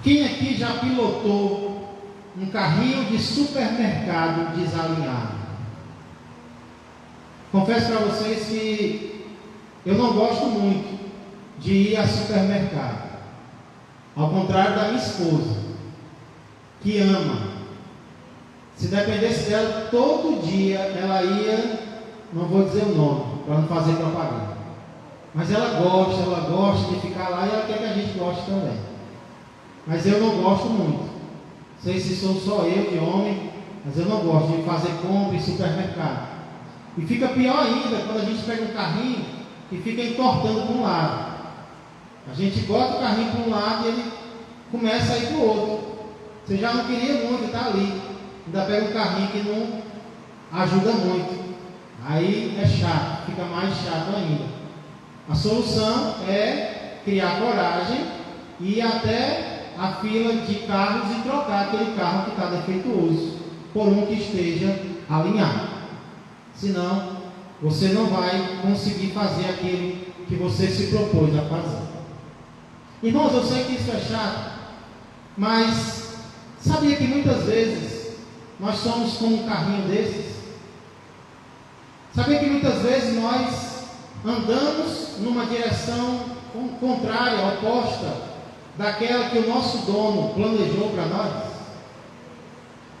Quem aqui já pilotou um carrinho de supermercado desalinhado? Confesso para vocês que eu não gosto muito de ir a supermercado. Ao contrário da minha esposa, que ama. Se dependesse dela, todo dia ela ia, não vou dizer o nome, para não fazer propaganda. Mas ela gosta de ficar lá e ela quer que a gente goste também. Mas eu não gosto muito. Não sei se sou só eu de homem, mas eu não gosto de fazer compra em supermercado. E fica pior ainda quando a gente pega um carrinho e fica entortando para um lado. A gente bota o carrinho para um lado e ele começa a ir para o outro. Você já não queria muito estar ali. Ainda pega um carrinho que não ajuda muito. Aí é chato, fica mais chato ainda. A solução é criar coragem e ir até a fila de carros e trocar aquele carro que está defeituoso por um que esteja alinhado. Senão, você não vai conseguir fazer aquilo que você se propôs a fazer. Irmãos, eu sei que isso é chato, mas sabia que muitas vezes nós somos como um carrinho desses? Sabia que muitas vezes nós andamos numa direção contrária, oposta daquela que o nosso dono planejou para nós?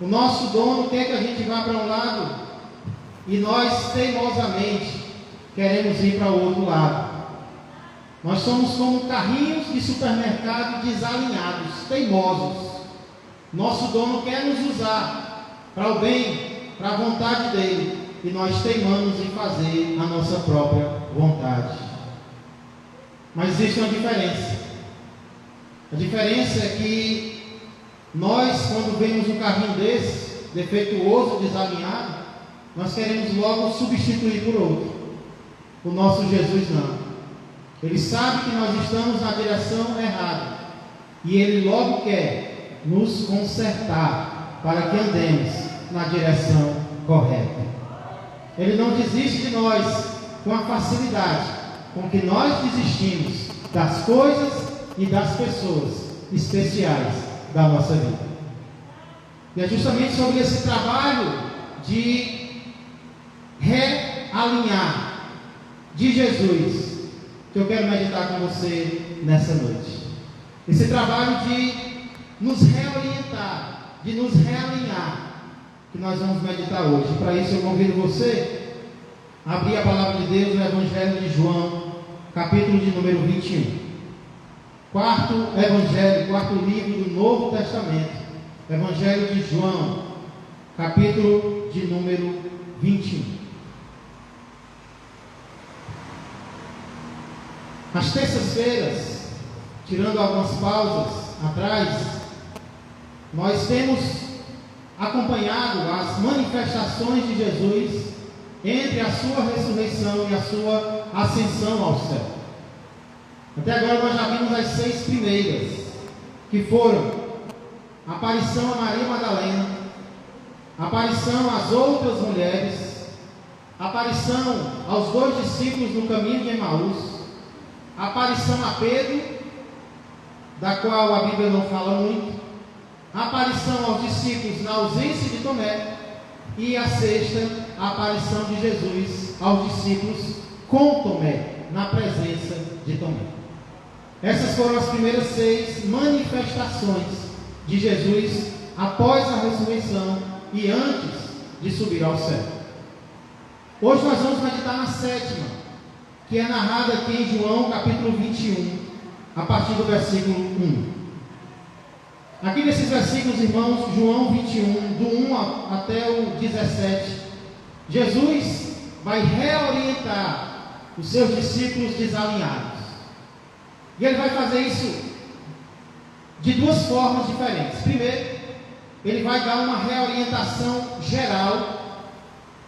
O nosso dono quer que a gente vá para um lado e nós teimosamente queremos ir para o outro lado. Nós somos como carrinhos de supermercado desalinhados, teimosos. Nosso dono quer nos usar para o bem, para a vontade dele, e nós teimamos em fazer a nossa própria vontade. Mas existe uma diferença. A diferença é que nós, quando vemos um carrinho desse, defeituoso, desalinhado, nós queremos logo substituir por outro. O nosso Jesus não. Ele sabe que nós estamos na direção errada e Ele logo quer nos consertar para que andemos na direção correta. Ele não desiste de nós com a facilidade com que nós desistimos das coisas e das pessoas especiais da nossa vida. E é justamente sobre esse trabalho de realinhar de Jesus que eu quero meditar com você nessa noite. Esse trabalho de nos reorientar, de nos realinhar, que nós vamos meditar hoje. Para isso eu convido você a abrir a palavra de Deus no Evangelho de João, capítulo de número 21. Quarto livro do Novo Testamento. Evangelho de João, capítulo de número 21. Às terças-feiras, tirando algumas pausas atrás, nós temos acompanhado as manifestações de Jesus entre a sua ressurreição e a sua ascensão ao céu. Até agora nós já vimos as 6 primeiras, que foram a aparição a Maria Madalena, a aparição às outras mulheres, a aparição aos 2 discípulos no caminho de Emaús, a aparição a Pedro, da qual a Bíblia não fala muito, a aparição aos discípulos na ausência de Tomé, e a sexta, a aparição de Jesus aos discípulos com Tomé, na presença de Tomé. Essas foram as primeiras 6 manifestações de Jesus após a ressurreição e antes de subir ao céu. Hoje nós vamos meditar na 7ª, que é narrada aqui em João capítulo 21, a partir do versículo 1. Aqui nesses versículos, irmãos, João 21, do 1 até o 17, Jesus vai reorientar os seus discípulos desalinhados. E ele vai fazer isso de 2 formas diferentes. Primeiro, ele vai dar uma reorientação geral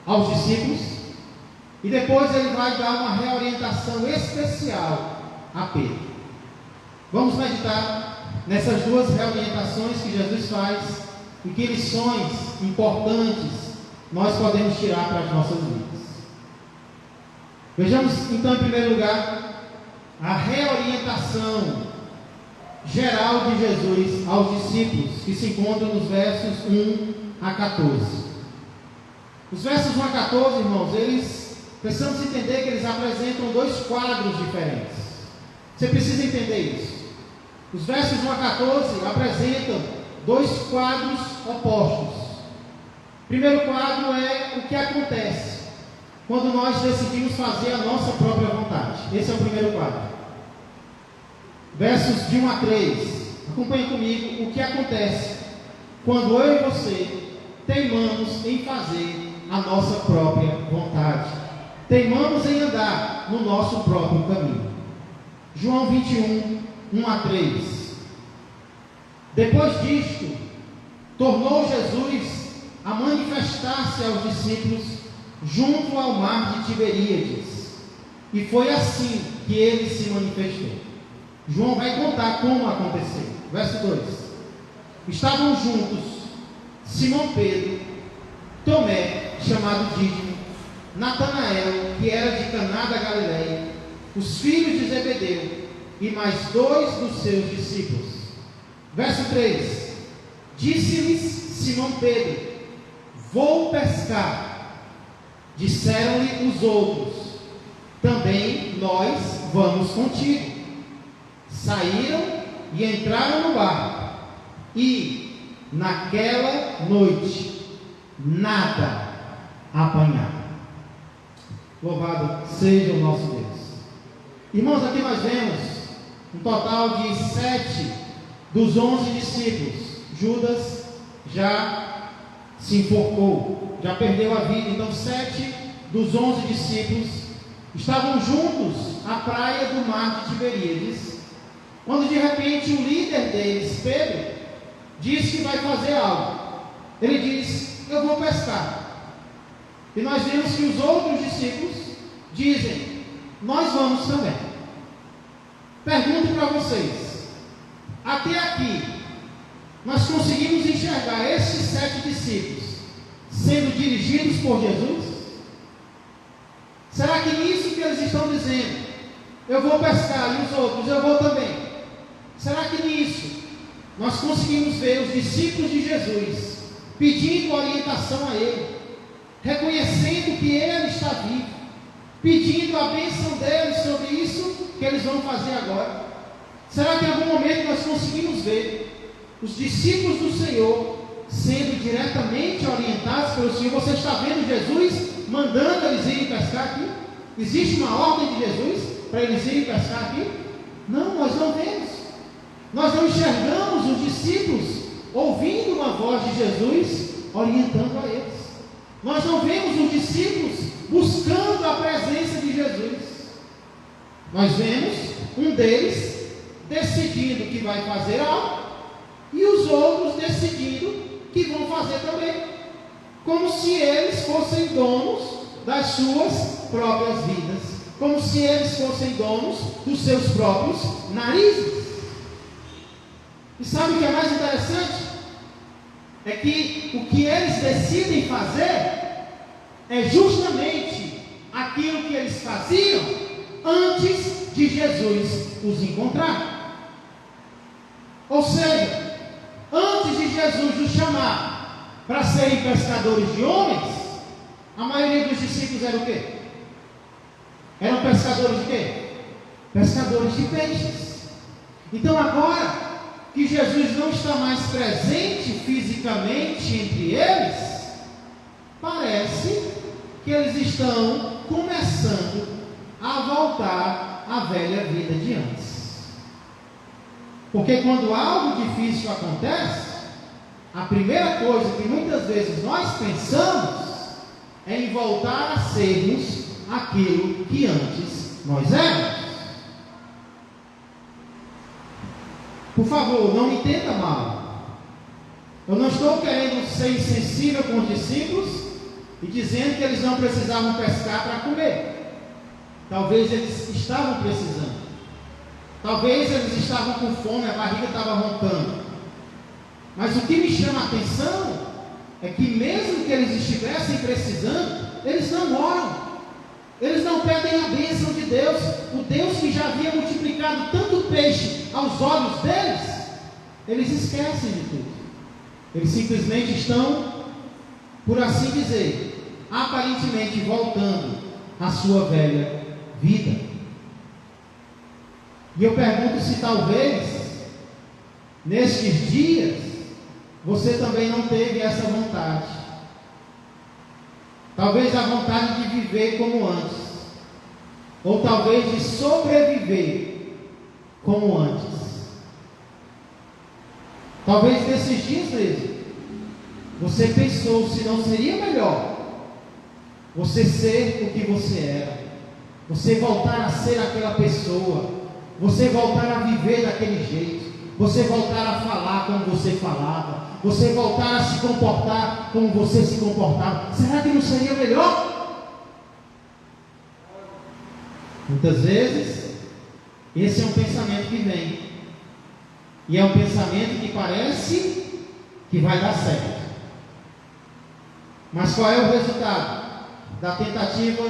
aos discípulos, e depois ele vai dar uma reorientação especial a Pedro. Vamos meditar nessas 2 reorientações que Jesus faz e que lições importantes nós podemos tirar para as nossas vidas. Vejamos então, em primeiro lugar, a reorientação geral de Jesus aos discípulos, que se encontram nos versos 1 a 14. Os versos 1 a 14, irmãos, precisamos entender que eles apresentam dois quadros diferentes. Você precisa entender isso. Os versos 1 a 14 apresentam dois quadros opostos. O primeiro quadro é o que acontece quando nós decidimos fazer a nossa própria vontade. Esse é o primeiro quadro. Versos de 1 a 3. Acompanhe comigo o que acontece quando eu e você teimamos em fazer a nossa própria vontade. Teimamos em andar no nosso próprio caminho. João 21, 1 a 3. Depois disto, tornou Jesus a manifestar-se aos discípulos junto ao mar de Tiberíades. E foi assim que ele se manifestou. João vai contar como aconteceu. Verso 2. Estavam juntos Simão Pedro, Tomé, chamado Dídimo, Natanael, que era de Caná da Galileia, os filhos de Zebedeu e mais dois dos seus discípulos. Verso 3. Disse-lhes Simão Pedro: vou pescar. Disseram-lhe os outros: também nós vamos contigo. Saíram e entraram no barco, e naquela noite nada apanharam. Louvado seja o nosso Deus. Irmãos, aqui nós vemos um total de 7 dos 11 discípulos. Judas já se enforcou, já perdeu a vida. Então 7 dos 11 discípulos estavam juntos à praia do mar de Tiberíades, quando de repente o líder deles, Pedro, diz que vai fazer algo. Ele diz: eu vou pescar. E nós vemos que os outros discípulos dizem: nós vamos também. Pergunto para vocês: até aqui nós conseguimos enxergar esses 7 discípulos sendo dirigidos por Jesus? Será que nisso que eles estão dizendo, eu vou pescar, e os outros, eu vou também, será que nisso nós conseguimos ver os discípulos de Jesus pedindo orientação a Ele, reconhecendo que Ele está vivo, pedindo a bênção dele sobre isso que eles vão fazer agora? Será que em algum momento nós conseguimos ver os discípulos do Senhor sendo diretamente orientados pelo Senhor? Você está vendo Jesus mandando eles irem pescar aqui? Existe uma ordem de Jesus para eles irem pescar aqui? Não, nós não vemos. Nós não enxergamos os discípulos ouvindo uma voz de Jesus orientando a eles. Nós não vemos os discípulos buscando a presença de Jesus. Nós vemos um deles decidindo que vai fazer algo e os outros decidindo que vão fazer também, como se eles fossem donos das suas próprias vidas, como se eles fossem donos dos seus próprios narizes. E sabe o que é mais interessante? É que o que eles decidem fazer é justamente aquilo que eles faziam antes de Jesus os encontrar. Ou seja, antes de Jesus os chamar para serem pescadores de homens, a maioria dos discípulos eram o quê? Eram pescadores de quê? Pescadores de peixes. Então agora que Jesus não está mais presente fisicamente entre eles, parece que eles estão começando a voltar à velha vida de antes. Porque quando algo difícil acontece, a primeira coisa que muitas vezes nós pensamos é em voltar a sermos aquilo que antes nós éramos. Por favor, não me entenda mal. Eu não estou querendo ser insensível com os discípulos e dizendo que eles não precisavam pescar para comer. Talvez eles estavam precisando. Talvez eles estavam com fome, a barriga estava roncando. Mas o que me chama a atenção é que mesmo que eles estivessem precisando, eles não oram. Eles não pedem a bênção de Deus, o Deus que já havia multiplicado tanto peixe aos olhos deles. Eles esquecem de tudo. Eles simplesmente estão, por assim dizer, aparentemente voltando à sua velha vida. E eu pergunto se talvez, nestes dias, você também não teve essa vontade. Talvez a vontade de viver como antes, ou talvez de sobreviver como antes. Talvez nesses dias mesmo, você pensou se não seria melhor você ser o que você era, você voltar a ser aquela pessoa, você voltar a viver daquele jeito, você voltar a falar como você falava, você voltar a se comportar como você se comportava. Será que não seria melhor? Muitas vezes, esse é um pensamento que vem, e é um pensamento que parece que vai dar certo. Mas qual é o resultado da tentativa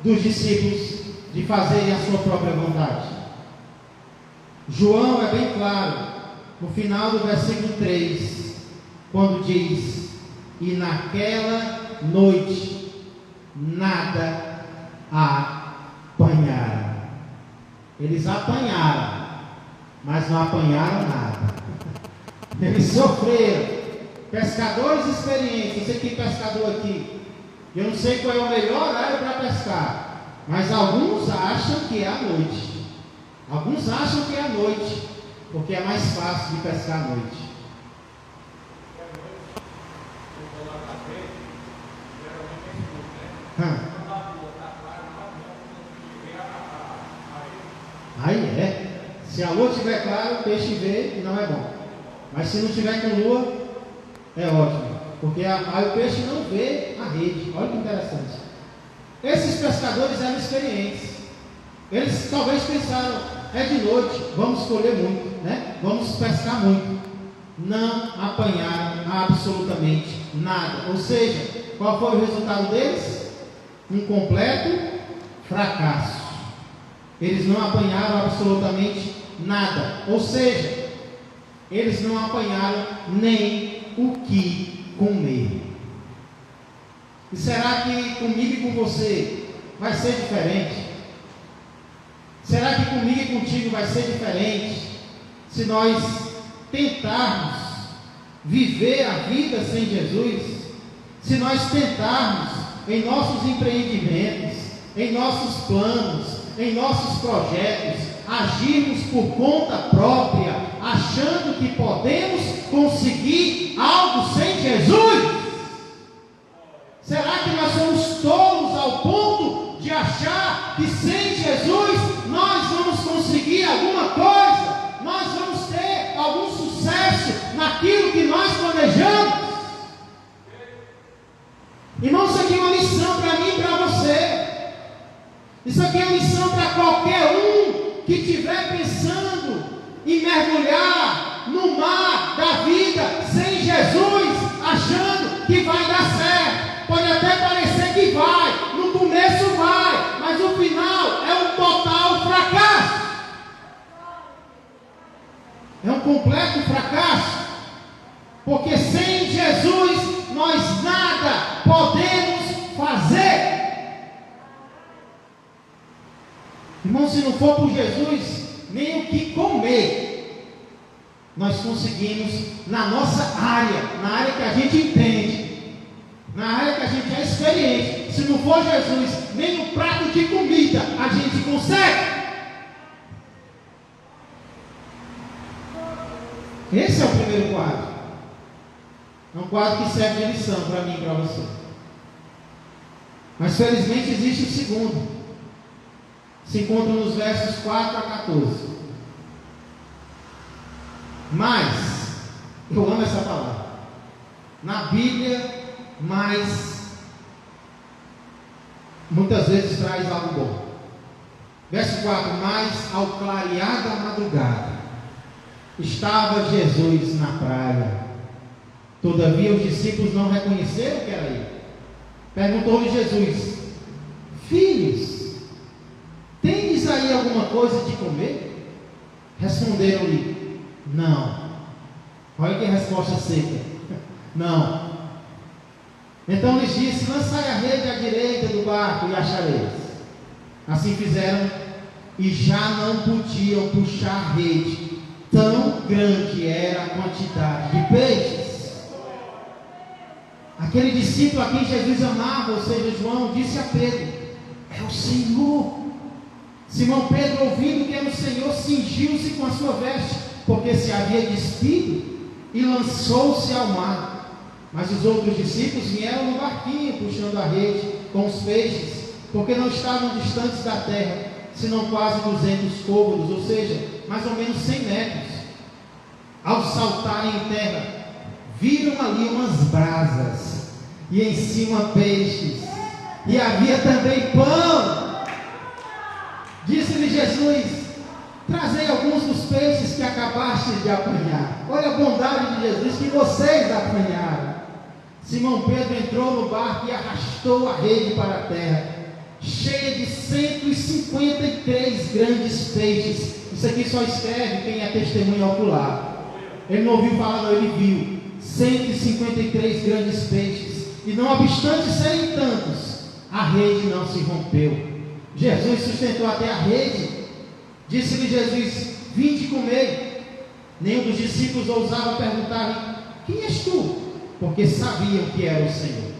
dos discípulos de fazerem a sua própria vontade? João é bem claro no final do versículo 3, quando diz: e naquela noite nada apanharam. Eles apanharam, mas não apanharam nada. Eles sofreram. Pescadores experientes, você tem pescador aqui, eu não sei qual é o melhor horário para pescar, mas alguns acham que é à noite. Alguns acham que é à noite, porque é mais fácil de pescar à noite. Aí é. Se a lua estiver clara, o peixe vê e não é bom. Mas se não tiver com lua, é ótimo, porque aí o peixe não vê a rede. Olha que interessante. Esses pescadores eram experientes. Eles talvez pensaram: é de noite, vamos colher muito, né? Vamos pescar muito. Não apanharam absolutamente nada. Ou seja, qual foi o resultado deles? Um completo fracasso. Eles não apanharam absolutamente nada. Ou seja, eles não apanharam nem o que comer. E será que comigo e com você vai ser diferente? Será que comigo e contigo vai ser diferente se nós tentarmos viver a vida sem Jesus? Se nós tentarmos em nossos empreendimentos, em nossos planos, em nossos projetos, agirmos por conta própria, achando que podemos conseguir algo sem Jesus? Será que nós somos tolos ao ponto de achar que sem Jesus nós vamos conseguir alguma coisa? Nós vamos ter algum sucesso naquilo que nós planejamos? Irmão, isso aqui é uma lição para mim e para você. Isso aqui é uma lição para qualquer um que estiver pensando em mergulhar no mar da vida sem Jesus, achando que vai dar certo. Pode até parecer que vai, no começo vai, mas o final é um total fracasso. É um completo fracasso, porque sem Jesus nós nada podemos fazer. Irmão, se não for por Jesus, nem o que comer nós conseguimos na nossa área, na área que a gente entende, na área que a gente é experiente. Se não for Jesus, nem um prato de comida a gente consegue. Esse é o primeiro quadro. É um quadro que serve de lição para mim e para você. Mas felizmente existe o segundo. Se encontra nos versos 4 a 14. Mas, eu amo essa palavra. Na Bíblia, mas muitas vezes traz algo bom. Verso 4: mas ao clarear da madrugada, estava Jesus na praia. Todavia os discípulos não reconheceram que era ele. Perguntou-lhe Jesus: filhos, tendes aí alguma coisa de comer? Responderam-lhe, não. Olha que resposta seca. Não. Então lhes disse, lançai a rede à direita do barco e achareis. Assim fizeram, e já não podiam puxar a rede, tão grande era a quantidade de peixes. Aquele discípulo a quem Jesus amava, ou seja, João, disse a Pedro, é o Senhor. Simão Pedro, ouvindo que era o Senhor, cingiu-se com a sua veste, porque se havia despido, e lançou-se ao mar. Mas os outros discípulos vieram no barquinho, puxando a rede com os peixes, porque não estavam distantes da terra, senão quase 200 côvados, ou seja, mais ou menos 100 metros. Ao saltarem em terra, viram ali umas brasas, e em cima peixes, e havia também pão. Disse-lhe Jesus, trazei alguns dos peixes que acabastes de apanhar. Olha a bondade de Jesus, que vocês apanharam. Simão Pedro entrou no barco e arrastou a rede para a terra, cheia de 153 grandes peixes. Isso aqui só escreve quem é testemunha ocular. Ele não ouviu falar, não, ele viu 153 grandes peixes, e não obstante serem tantos, a rede não se rompeu. Jesus sustentou até a rede. Disse-lhe Jesus, vinde comer. Nenhum dos discípulos ousava perguntar-lhe, quem és tu? Porque sabiam que era o Senhor.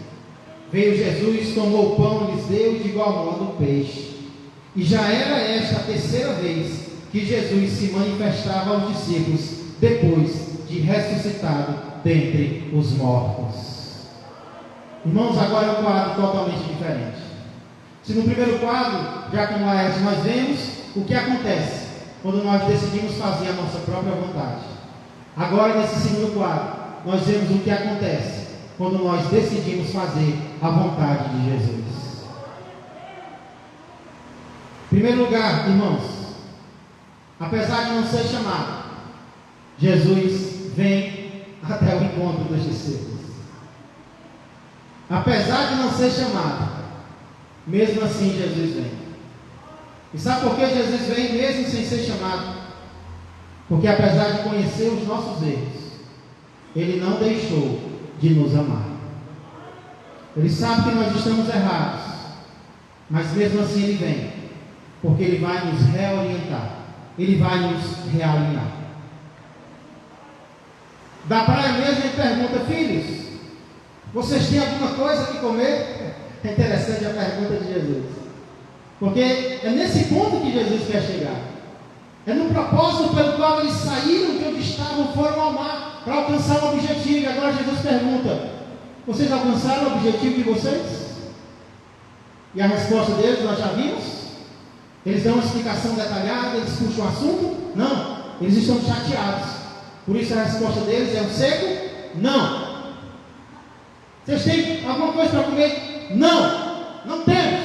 Veio Jesus, tomou o pão e lhes deu, de igual modo o peixe. E já era esta a terceira vez que Jesus se manifestava aos discípulos, depois de ressuscitado dentre os mortos. Irmãos, agora é um quadro totalmente diferente. Se no primeiro quadro, já como Laércio, nós vemos o que acontece quando nós decidimos fazer a nossa própria vontade. Agora, nesse segundo quadro, nós vemos o que acontece quando nós decidimos fazer a vontade de Jesus. Em primeiro lugar, irmãos, apesar de não ser chamado, Jesus vem até o encontro dos discípulos. Apesar de não ser chamado, mesmo assim Jesus vem. E sabe por que Jesus vem mesmo sem ser chamado? Porque apesar de conhecer os nossos erros, Ele não deixou de nos amar. Ele sabe que nós estamos errados, mas mesmo assim Ele vem, porque Ele vai nos reorientar, Ele vai nos realinhar. Da praia mesmo Ele pergunta, filhos, vocês têm alguma coisa que comer? É interessante a pergunta de Jesus, porque é nesse ponto que Jesus quer chegar. É no propósito pelo qual eles saíram de onde estavam, foram ao mar, para alcançar o objetivo. E agora Jesus pergunta, vocês alcançaram o objetivo de vocês? E a resposta deles nós já vimos. Eles dão uma explicação detalhada, eles puxam o assunto? Não, eles estão chateados. Por isso a resposta deles é um seco não. Vocês têm alguma coisa para comer? Não, não temos.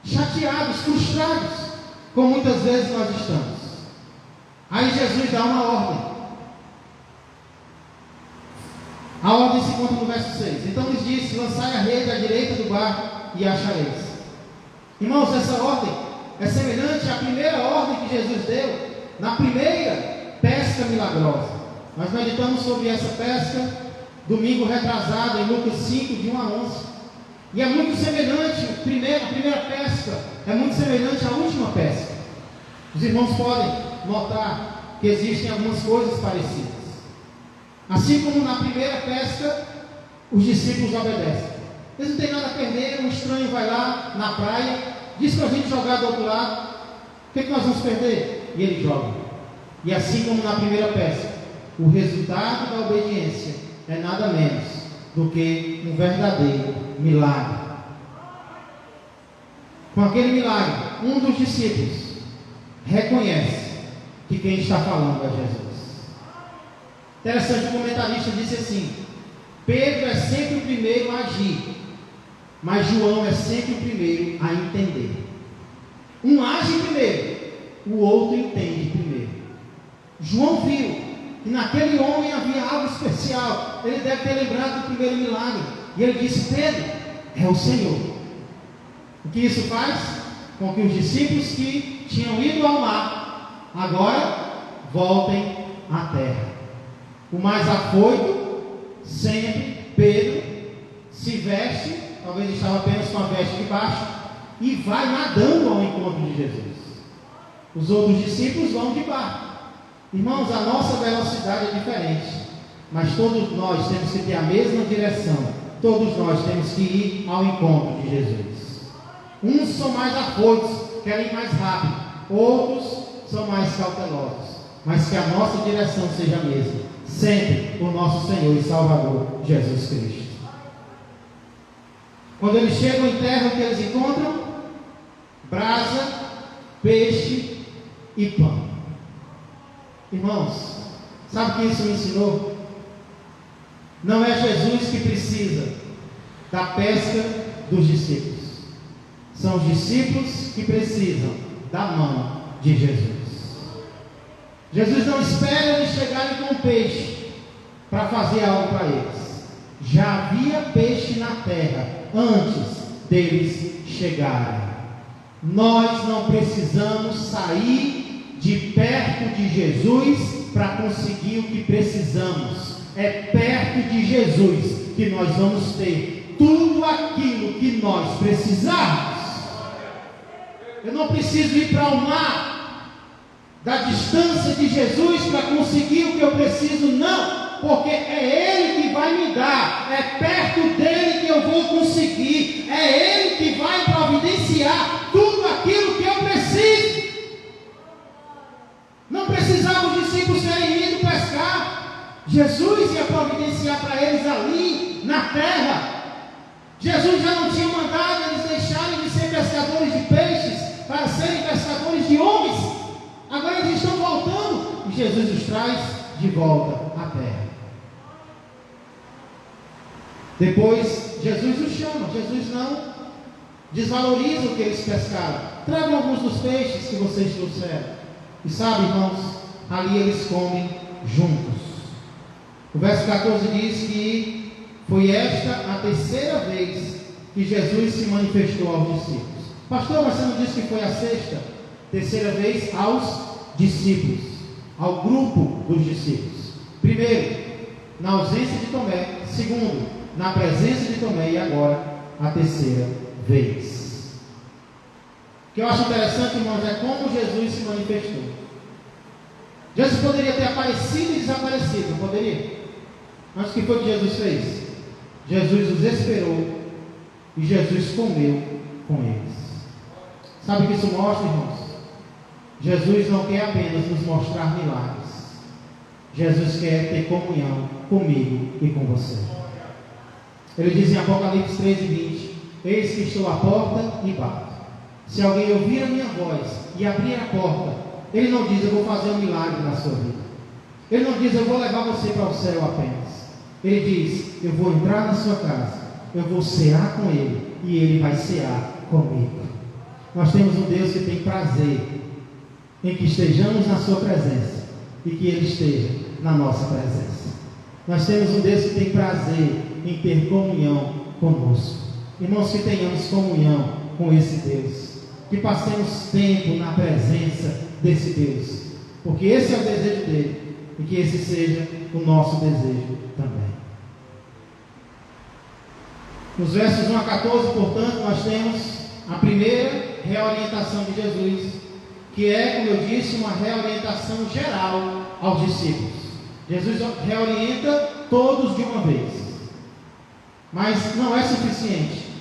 Chateados, frustrados, como muitas vezes nós estamos. Aí Jesus dá uma ordem. A ordem se encontra no verso 6. Então lhes disse, lançai a rede à direita do barco e achareis. Irmãos, essa ordem é semelhante à primeira ordem que Jesus deu na primeira pesca milagrosa. Nós meditamos sobre essa pesca domingo retrasado em Lucas 5, de 1 a 11. E é muito semelhante, a primeira pesca é muito semelhante à última pesca. Os irmãos podem notar que existem algumas coisas parecidas. Assim como na primeira pesca, os discípulos obedecem. Eles não têm nada a perder, um estranho vai lá na praia, diz para a gente jogar do outro lado, o que nós vamos perder? E ele joga. E assim como na primeira pesca, o resultado da obediência é nada menos do que um verdadeiro milagre. Com aquele milagre, um dos discípulos reconhece que quem está falando é Jesus. Interessante, o comentarista disse assim: Pedro é sempre o primeiro a agir, mas João é sempre o primeiro a entender. Um age primeiro, o outro entende primeiro. João viu que naquele homem havia algo especial. Ele deve ter lembrado do primeiro milagre. E ele disse: Pedro, é o Senhor. O que isso faz? Com que os discípulos que tinham ido ao mar, agora voltem à terra. O mais afoito, sempre, Pedro, se veste, talvez estava apenas com a veste de baixo, e vai nadando ao encontro de Jesus. Os outros discípulos vão de barco. Irmãos, a nossa velocidade é diferente, mas todos nós temos que ter a mesma direção. Todos nós temos que ir ao encontro de Jesus. Uns são mais afoitos, querem ir mais rápido. Outros são mais cautelosos. Mas que a nossa direção seja a mesma. Sempre o nosso Senhor e Salvador, Jesus Cristo. Quando eles chegam em terra, o que eles encontram? Brasa, peixe e pão. Irmãos, sabe o que isso me ensinou? Não é Jesus que precisa da pesca dos discípulos. São os discípulos que precisam da mão de Jesus. Jesus não espera eles chegarem com peixe para fazer algo para eles. Já havia peixe na terra antes deles chegarem. Nós não precisamos sair de perto de Jesus para conseguir o que precisamos. É perto de Jesus que nós vamos ter tudo aquilo que nós precisamos. Eu não preciso ir para o mar da distância de Jesus para conseguir o que eu preciso, não, porque é Ele que vai me dar, é perto dele que eu vou conseguir, é Ele que vai providenciar tudo aquilo que eu preciso. Não precisava os discípulos terem ido pescar, Jesus ia providenciar para eles ali na terra. Jesus já não tinha mandado eles deixarem de ser pescadores de peixes para serem pescadores de homens. Agora eles estão voltando e Jesus os traz de volta à terra. Depois Jesus os chama. Jesus não desvaloriza o que eles pescaram. Tragam alguns dos peixes que vocês trouxeram. E sabe, irmãos, ali eles comem juntos. O verso 14 diz que foi esta a terceira vez que Jesus se manifestou aos discípulos. Pastor, mas você não disse que foi a sexta? Terceira vez aos discípulos, ao grupo dos discípulos. Primeiro, na ausência de Tomé. Segundo, na presença de Tomé. E agora, a terceira vez. O que eu acho interessante, irmãos, é como Jesus se manifestou. Jesus poderia ter aparecido e desaparecido, não poderia? Mas o que foi que Jesus fez? Jesus os esperou e Jesus comeu com eles. Sabe o que isso mostra, irmãos? Jesus não quer apenas nos mostrar milagres. Jesus quer ter comunhão comigo e com você. Ele diz em Apocalipse 13:20: eis que estou à porta e bato. Se alguém ouvir a minha voz e abrir a porta, ele não diz eu vou fazer um milagre na sua vida. Ele não diz eu vou levar você para o céu apenas. Ele diz eu vou entrar na sua casa, eu vou cear com ele e ele vai cear comigo. Nós temos um Deus que tem prazer em que estejamos na sua presença e que Ele esteja na nossa presença. Nós temos um Deus que tem prazer em ter comunhão conosco. Irmãos, que tenhamos comunhão com esse Deus, que passemos tempo na presença desse Deus, porque esse é o desejo dele e que esse seja o nosso desejo também. Nos versos 1 a 14, portanto, nós temos a primeira reorientação de Jesus, que é, como eu disse, uma reorientação geral aos discípulos. Jesus reorienta todos de uma vez, mas não é suficiente.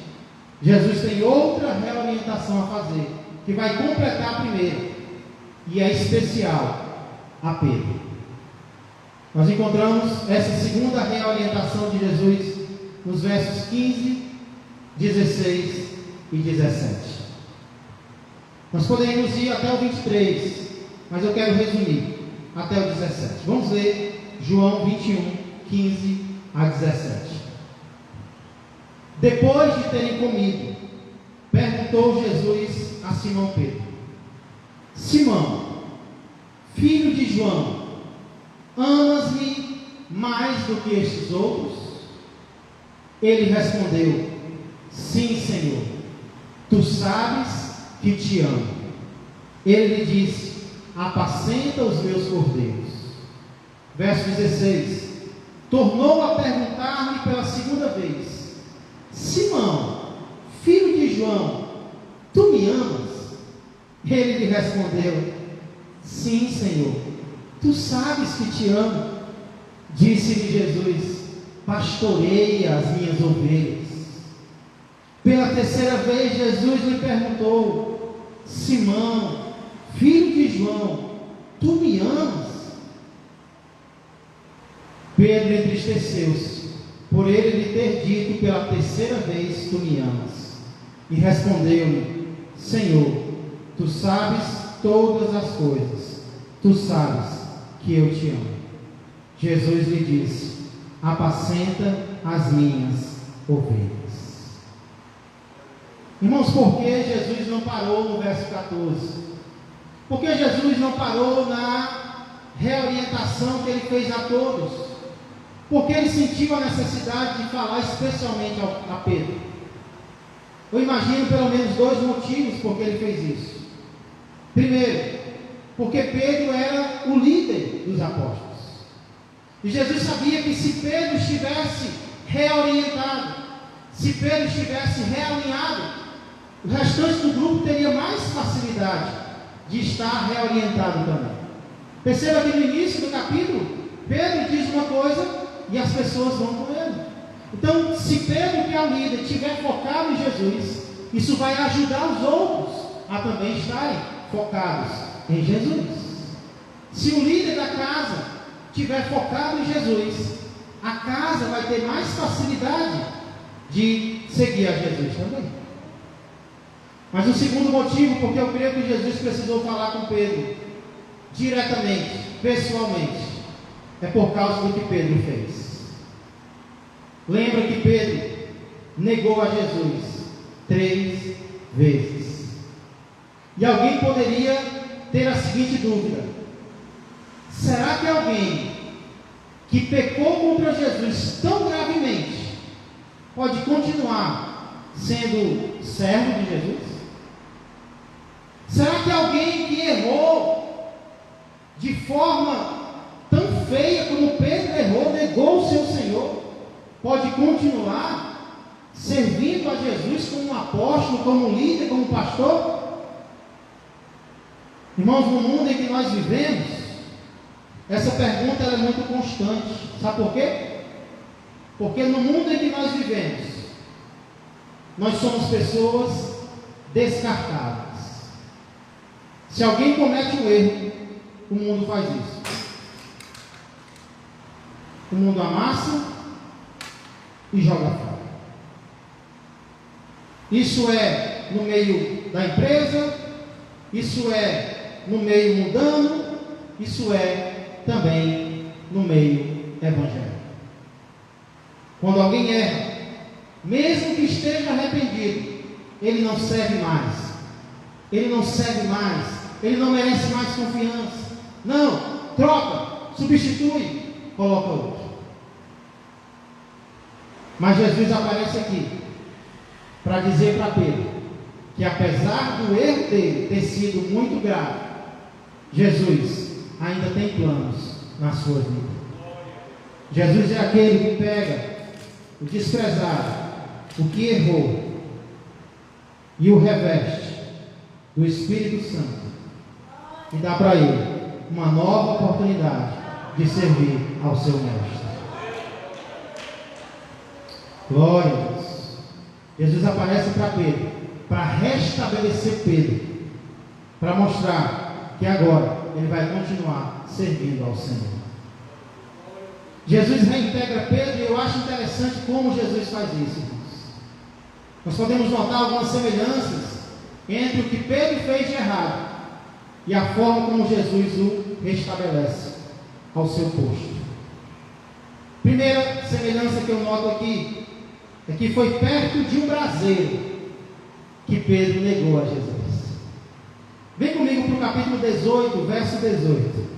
Jesus tem outra reorientação a fazer, que vai completar a primeira, e é especial a Pedro. Nós encontramos essa segunda reorientação de Jesus nos versos 15, 16 e 17. Nós poderíamos ir até o 23, mas eu quero resumir até o 17. Vamos ler João 21, 15 a 17. Depois de terem comido, perguntou Jesus a Simão Pedro: Simão, filho de João, amas-me mais do que estes outros? Ele respondeu: sim, Senhor, tu sabes que te amo. Ele lhe disse: apacenta os meus cordeiros. Verso 16: tornou a perguntar-lhe pela segunda vez: Simão, filho de João, tu me amas? Ele lhe respondeu: sim, Senhor, tu sabes que te amo. Disse-lhe Jesus: pastoreia as minhas ovelhas. Pela terceira vez Jesus lhe perguntou: Simão, filho de João, tu me amas? Pedro entristeceu-se por ele lhe ter dito pela terceira vez: tu me amas. E respondeu-lhe: Senhor, tu sabes todas as coisas, tu sabes que eu te amo. Jesus lhe disse: apacenta as minhas ovelhas. Irmãos, por que Jesus não parou no verso 14? Por que Jesus não parou na reorientação que ele fez a todos? Porque ele sentiu a necessidade de falar especialmente a Pedro. Eu imagino pelo menos dois motivos por que ele fez isso. Primeiro, porque Pedro era o líder dos apóstolos. E Jesus sabia que se Pedro estivesse reorientado, se Pedro estivesse realinhado, o restante do grupo teria mais facilidade de estar reorientado também. Perceba que no início do capítulo, Pedro diz uma coisa e as pessoas vão com ele. Então, se Pedro, que é o líder, estiver focado em Jesus, isso vai ajudar os outros a também estarem focados em Jesus. Se o líder da casa estiver focado em Jesus, a casa vai ter mais facilidade de seguir a Jesus também. Mas o segundo motivo, porque eu creio que Jesus precisou falar com Pedro diretamente, pessoalmente, é por causa do que Pedro fez. Lembra que Pedro negou a Jesus 3 vezes. E alguém poderia ter a seguinte dúvida: será que alguém que pecou contra Jesus tão gravemente pode continuar sendo servo de Jesus? Será que alguém que errou de forma tão feia como Pedro errou, negou o seu Senhor, pode continuar servindo a Jesus como um apóstolo, como um líder, como um pastor? Irmãos, no mundo em que nós vivemos, essa pergunta é muito constante. Sabe por quê? Porque no mundo em que nós vivemos, nós somos pessoas descartáveis. Se alguém comete um erro, o mundo faz isso. O mundo amassa e joga fora. Isso é no meio da empresa, isso é no meio mundano, isso é também no meio evangélico. Quando alguém erra, mesmo que esteja arrependido, ele não serve mais, ele não serve mais, ele não merece mais confiança. Não, troca, substitui, coloca outro. Mas Jesus aparece aqui para dizer para Pedro que, apesar do erro dele ter sido muito grave, Jesus ainda tem planos na sua vida. Jesus é aquele que pega o desprezado, o que errou, e o reveste do Espírito Santo e dá para ele uma nova oportunidade de servir ao seu mestre. Glória a Deus. Jesus aparece para Pedro, para restabelecer Pedro, para mostrar que agora ele vai continuar servindo ao Senhor. Jesus reintegra Pedro, e eu acho interessante como Jesus faz isso, irmãos. Nós podemos notar algumas semelhanças entre o que Pedro fez de errado e a forma como Jesus o restabelece ao seu posto. Primeira semelhança que eu noto aqui é que foi perto de um braseiro que Pedro negou a Jesus. Vem comigo para o capítulo 18, verso 18.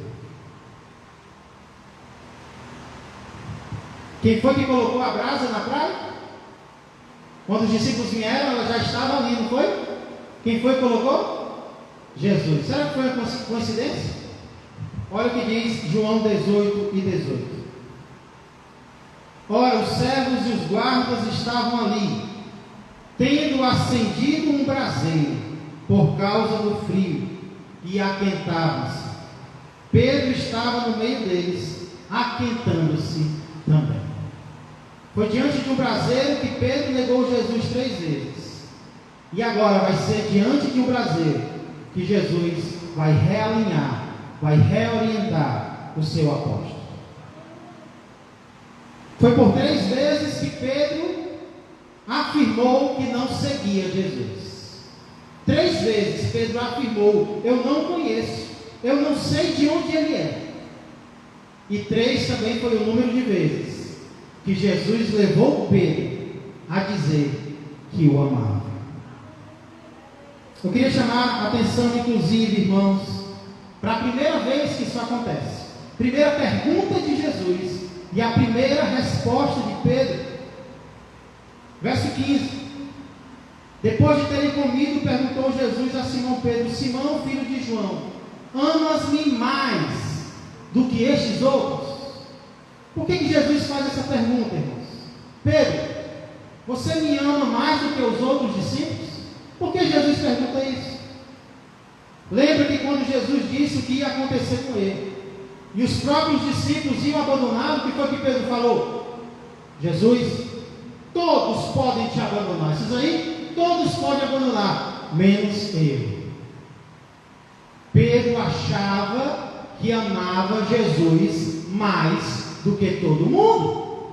Quem foi que colocou a brasa na praia? Quando os discípulos vieram, ela já estava ali, não foi? Quem foi que colocou? Jesus. Será que foi uma coincidência? Olha o que diz João 18 e 18. Ora, os servos e os guardas estavam ali, tendo acendido um braseiro, por causa do frio, e aquentavam-se. Pedro estava no meio deles, aquentando-se também. Foi diante de um braseiro que Pedro negou Jesus 3 vezes. E agora vai ser diante de um braseiro que Jesus vai realinhar, vai reorientar o seu apóstolo. Foi por 3 vezes que Pedro afirmou que não seguia Jesus. 3 vezes Pedro afirmou: eu não conheço, eu não sei de onde ele é. E 3 também foi o número de vezes que Jesus levou Pedro a dizer que o amava. Eu queria chamar a atenção, inclusive, irmãos, para a primeira vez que isso acontece. Primeira pergunta de Jesus e a primeira resposta de Pedro. Verso 15. Depois de terem comido, perguntou Jesus a Simão Pedro: Simão, filho de João, amas-me mais do que estes outros? Por que Jesus faz essa pergunta, irmãos? Pedro, você me ama mais do que os outros discípulos? Por que Jesus pergunta isso? Lembra que quando Jesus disse o que ia acontecer com ele, e os próprios discípulos iam abandonar, o que foi que Pedro falou? Jesus, todos podem te abandonar. Esses aí, todos podem abandonar, menos eu. Pedro achava que amava Jesus mais do que todo mundo.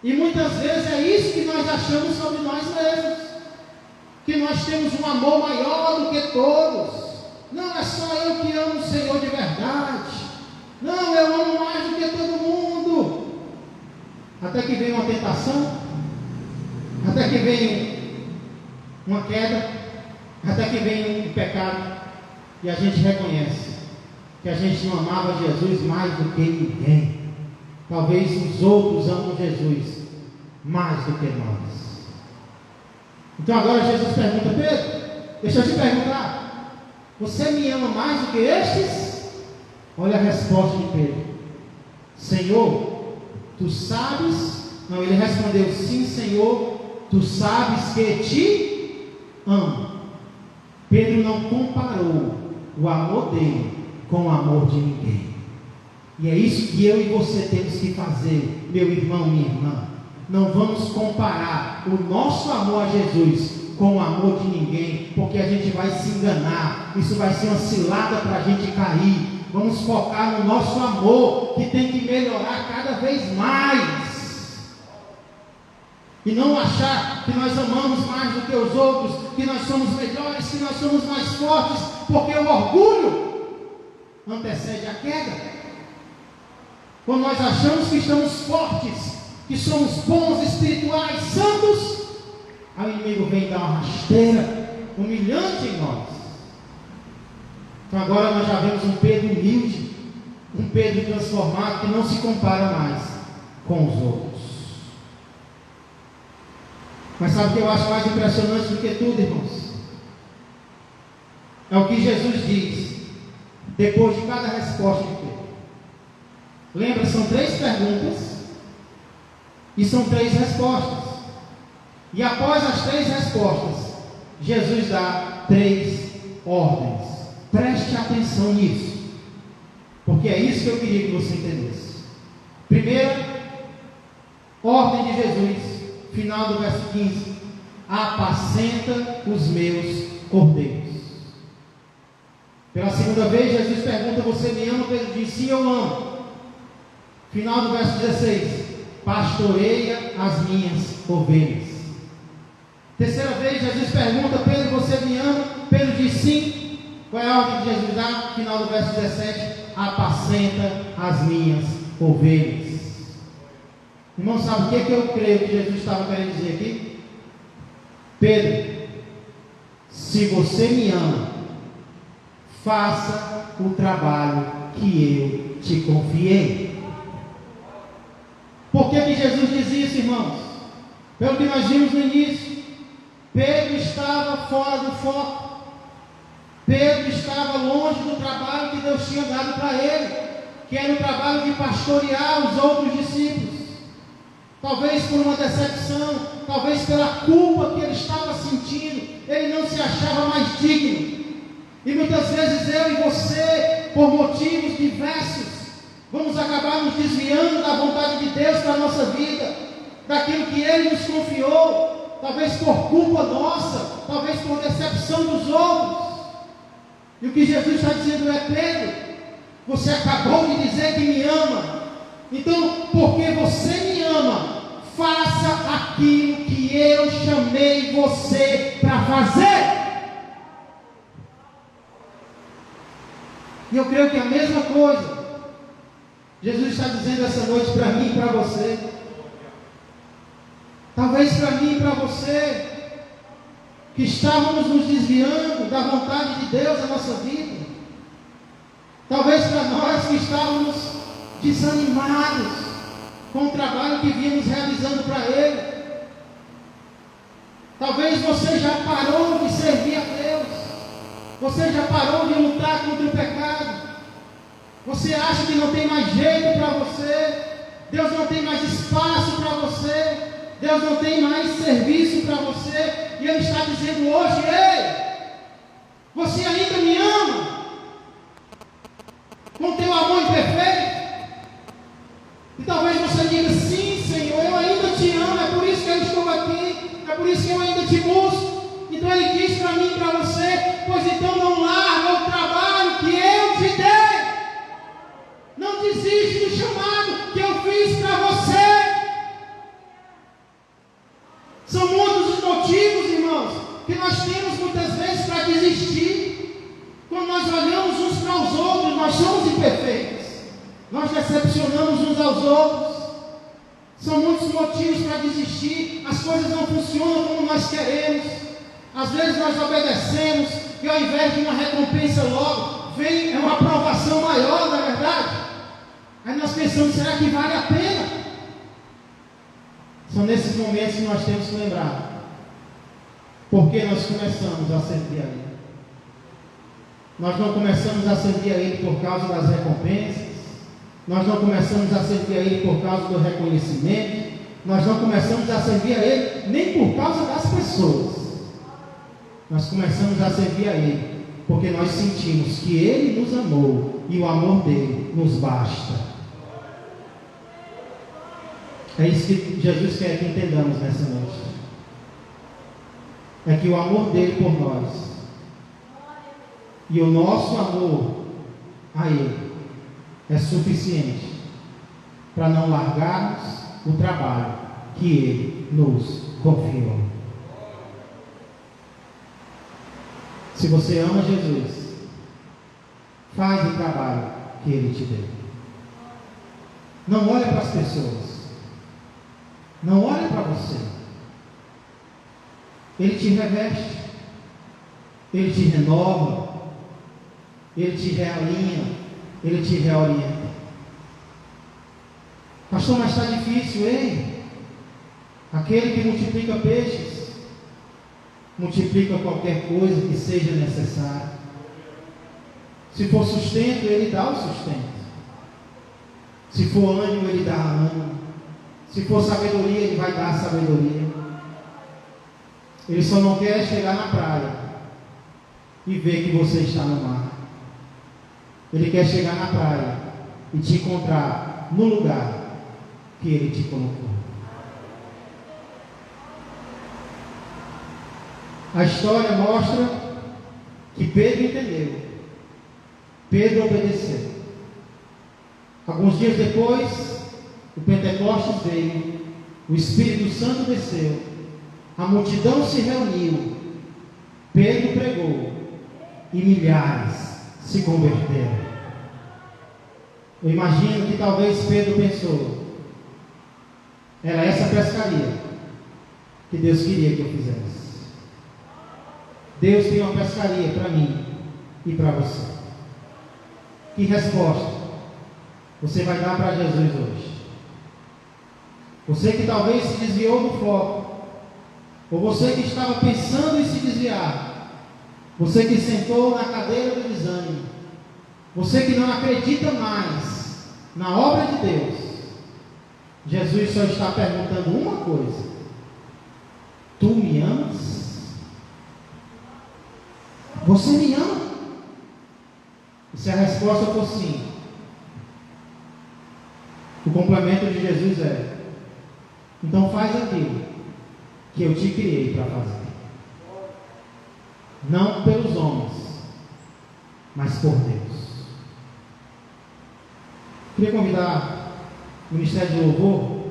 E muitas vezes é isso que nós achamos sobre nós mesmos, que nós temos um amor maior do que todos. Não é só eu que amo o Senhor de verdade. Não, eu amo mais do que todo mundo. Até que vem uma tentação, até que vem uma queda, até que vem um pecado, e a gente reconhece que a gente não amava Jesus mais do que ninguém. Talvez os outros amam Jesus mais do que nós. Então agora Jesus pergunta: Pedro, deixa eu te perguntar, você me ama mais do que estes? Olha a resposta de Pedro: Senhor, tu sabes. Não, ele respondeu: sim, Senhor, tu sabes que te amo. Pedro não comparou o amor dele com o amor de ninguém. E é isso que eu e você temos que fazer, meu irmão, minha irmã. Não vamos comparar o nosso amor a Jesus com o amor de ninguém, porque a gente vai se enganar. Isso vai ser uma cilada para a gente cair. Vamos focar no nosso amor, que tem que melhorar cada vez mais. E não achar que nós amamos mais do que os outros, que nós somos melhores, que nós somos mais fortes, porque o orgulho antecede a queda. Quando nós achamos que estamos fortes, que somos bons, espirituais, santos, aí o inimigo vem dar uma rasteira humilhante em nós. Então agora nós já vemos um Pedro humilde, um Pedro transformado, que não se compara mais com os outros. Mas sabe o que eu acho mais impressionante do que tudo, irmãos? É o que Jesus diz depois de cada resposta de Pedro. Lembra, são 3 perguntas e são 3 respostas. E após as 3 respostas, Jesus dá 3 ordens. Preste atenção nisso, porque é isso que eu queria que você entendesse. Primeira ordem de Jesus, final do verso 15: apacenta os meus cordeiros. Pela segunda vez, Jesus pergunta: você me ama? Pedro diz: sim, eu amo. Final do verso 16: pastoreia as minhas ovelhas. Terceira vez, Jesus pergunta: Pedro, você me ama? Pedro diz: sim. Qual é a ordem que Jesus dá? Final do verso 17: apacenta as minhas ovelhas. Irmão, sabe o que eu creio que Jesus estava querendo dizer aqui? Pedro, se você me ama, faça o trabalho que eu te confiei. Por que Jesus diz isso, irmãos? Pelo que nós vimos no início, Pedro estava fora do foco. Pedro estava longe do trabalho que Deus tinha dado para ele, que era o trabalho de pastorear os outros discípulos. Talvez por uma decepção, talvez pela culpa que ele estava sentindo, ele não se achava mais digno. E muitas vezes eu e você, por motivos diversos, vamos acabar nos desviando da vontade de Deus para a nossa vida, daquilo que Ele nos confiou, talvez por culpa nossa, talvez por decepção dos outros. E o que Jesus está dizendo é: Pedro, você acabou de dizer que me ama, então, porque você me ama, faça aquilo que eu chamei você para fazer. E eu creio que a mesma coisa Jesus está dizendo essa noite para mim e para você. Talvez para mim e para você, que estávamos nos desviando da vontade de Deus na nossa vida. Talvez para nós que estávamos desanimados com o trabalho que vínhamos realizando para Ele. Talvez você já parou de servir a Deus. Você já parou de lutar contra o pecado. Você acha que não tem mais jeito para você. Deus não tem mais espaço para você. Deus não tem mais serviço para você. E Ele está dizendo hoje: ei, você ainda me ama com teu amor imperfeito? E talvez você diga: sim, Senhor, eu ainda te amo, é por isso que eu estou aqui, é por isso que eu ainda te busco. Então Ele diz para mim e para você: pois então não larga o trabalho que eu te dei. Não desiste do chamado que eu fiz para você. São muitos os motivos, irmãos, que nós temos muitas vezes para desistir. Quando nós olhamos uns para os outros, nós somos imperfeitos. Nós decepcionamos uns aos outros. São muitos motivos para desistir. As coisas não funcionam como nós queremos. Às vezes nós obedecemos e ao invés de uma recompensa logo, vem uma aprovação maior, não é verdade? Aí nós pensamos: será que vale a pena? São nesses momentos que nós temos que lembrar porque nós começamos a servir a Ele. Nós não começamos a servir a Ele por causa das recompensas. Nós não começamos a servir a Ele por causa do reconhecimento. Nós não começamos a servir a Ele nem por causa das pessoas. Nós começamos a servir a Ele porque nós sentimos que Ele nos amou e o amor dele nos basta. É isso que Jesus quer que entendamos nessa noite. É que o amor dele por nós e o nosso amor a Ele é suficiente para não largarmos o trabalho que Ele nos confiou. Se você ama Jesus, faz o trabalho que Ele te deu. Não olhe para as pessoas. Não olhe para você. Ele te reveste. Ele te renova. Ele te realinha. Ele te reorienta. Pastor, mas está difícil, hein? Aquele que multiplica peixes, multiplica qualquer coisa que seja necessária. Se for sustento, Ele dá o sustento. Se for ânimo, Ele dá ânimo. Se for sabedoria, Ele vai dar sabedoria. Ele só não quer chegar na praia e ver que você está no mar. Ele quer chegar na praia e te encontrar no lugar que Ele te colocou. A história mostra que Pedro entendeu. Pedro obedeceu. Alguns dias depois, o Pentecostes veio, o Espírito Santo desceu, a multidão se reuniu, Pedro pregou e milhares se converteram. Eu imagino que talvez Pedro pensou: era essa pescaria que Deus queria que eu fizesse. Deus tem uma pescaria para mim e para você. Que resposta você vai dar para Jesus hoje? Você que talvez se desviou do foco, ou você que estava pensando em se desviar, você que sentou na cadeira do desânimo, você que não acredita mais na obra de Deus, Jesus só está perguntando uma coisa: tu me amas? Você me ama? E se a resposta for sim, o complemento de Jesus é: então faz aquilo que eu te criei para fazer. Não pelos homens, mas por Deus. Queria convidar o Ministério de Louvor.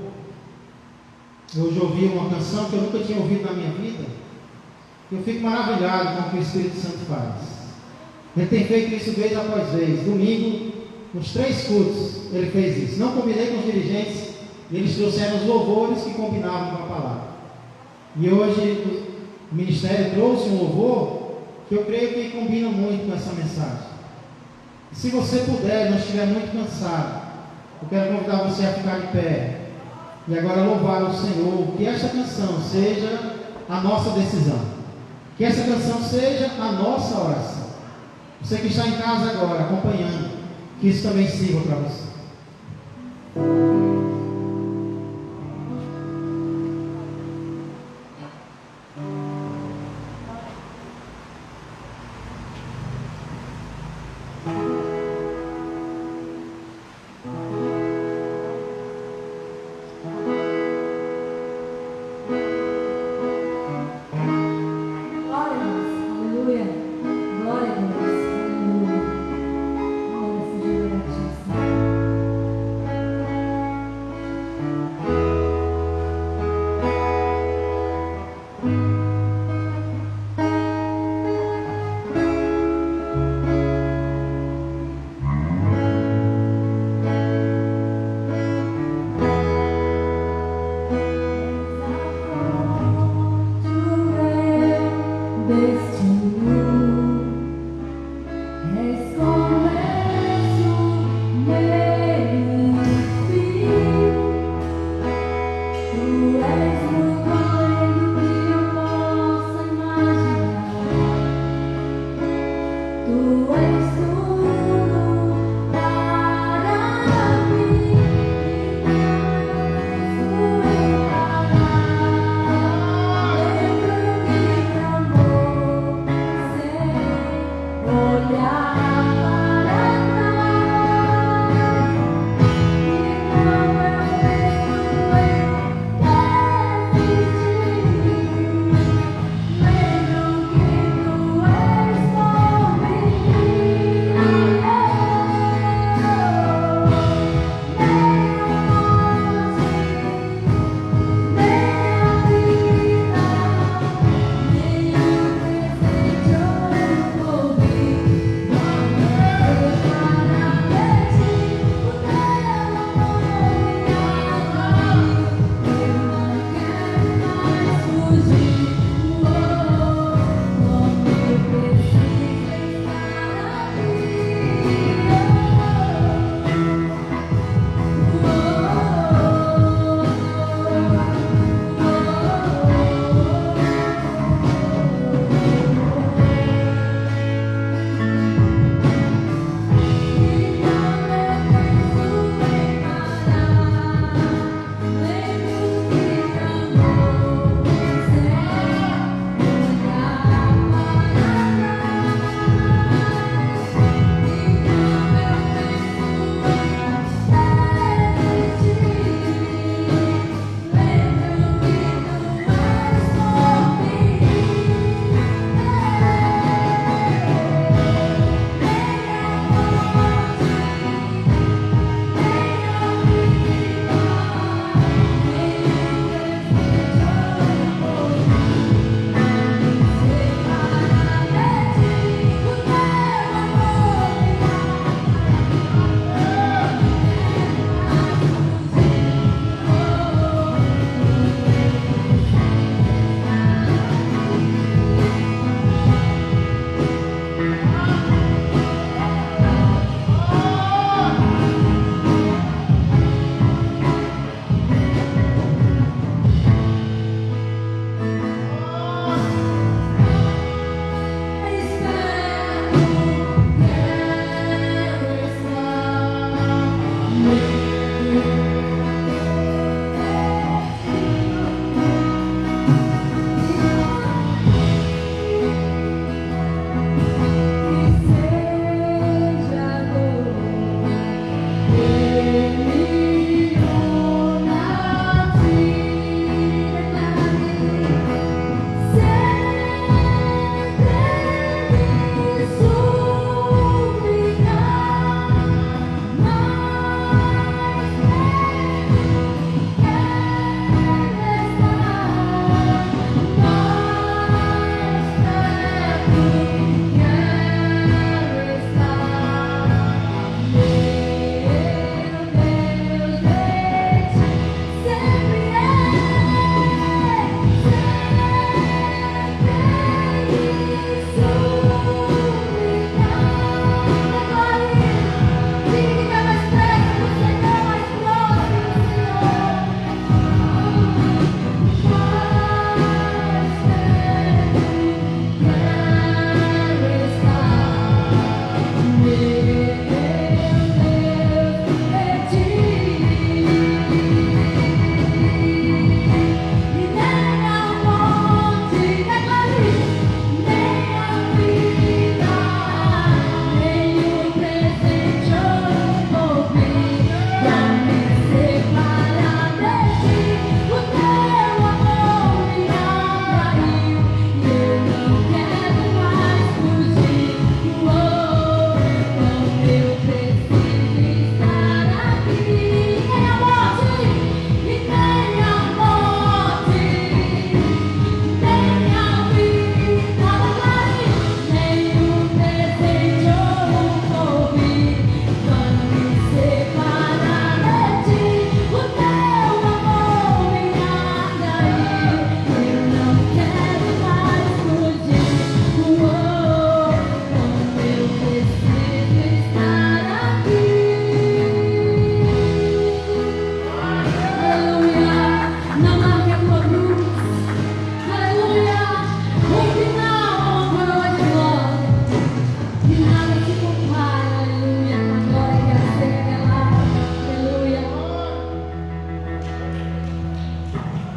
Eu hoje ouvi uma canção que eu nunca tinha ouvido na minha vida. Eu fico maravilhado com o que o Espírito Santo faz. Ele tem feito isso vez após vez. Domingo, nos 3 cultos, ele fez isso. Não combinei com os dirigentes, e eles trouxeram os louvores que combinavam com a palavra. E hoje o Ministério trouxe um louvor que eu creio que combina muito com essa mensagem. E se você puder, não estiver muito cansado, eu quero convidar você a ficar de pé e agora louvar o Senhor. Que esta canção seja a nossa decisão, que essa canção seja a nossa oração. Você que está em casa agora acompanhando, que isso também sirva para você.